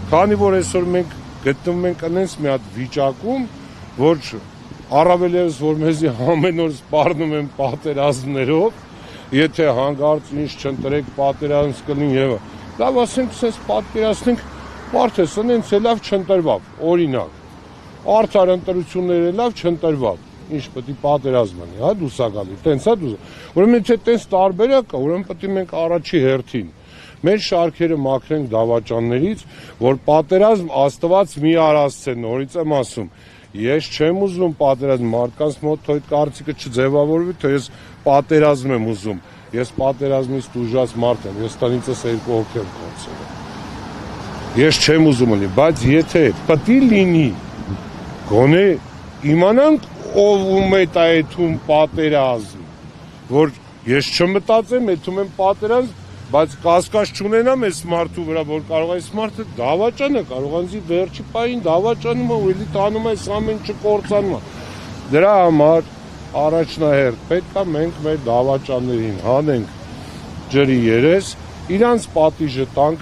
Քանի որ այսօր մենք գտնվում ենք այնպես մի հատ վիճակում, որ առավել ևս որ մեզի ամեն օր սպառնում են պատերազմներով, եթե հանգարց ինչ չընտրեք պատերազմ կլինի եւ լավ ասենք sense պատկերացնենք մարդը սենց է լավ չընտրվավ, օրինակ արդար ընտրությունները լավ չընտրվավ, ինչ պետք է պատերազմ անի, հա դուրս է գալի, տենց է դուրս։ Ուրեմն եթե տենց տարբերակ կա, ուրեմն պետք է մենք առաջի հերթին մեր շարքերը մաքրենք դավաճաններից, որ պատերազմ Աստված մի արածցե, նորից եմ ասում, ես չեմ ուզում պատերազմ, մարդկանց մոտ թող կարծիքը չձևավորվի, թե ես պատերազմ եմ ուզում, ես պատերազմից տուժած մարդ եմ, ես տնիցս 2 հոգի եմ կորցրել։ Ես չեմ ուզում լինի, բայց եթե պետք է լինի, գոնե իմանանք ով ում է այդում պատերազմ, որ ես չմտածեմ, այդում եմ պատերազմ, բայց կասկած չունենամ այս մարդու վրա, որ կարող է այս մարդը դավաճանը, կարող անձի վերջի պահին դավաճանում է ու էլի տանում է այս ամեն չկործանում է։ Դրա համար առաջնահերթ պետք է մենք մեր դավաճաններին հանենք ջրի երես, իրանց պատիժը տանք,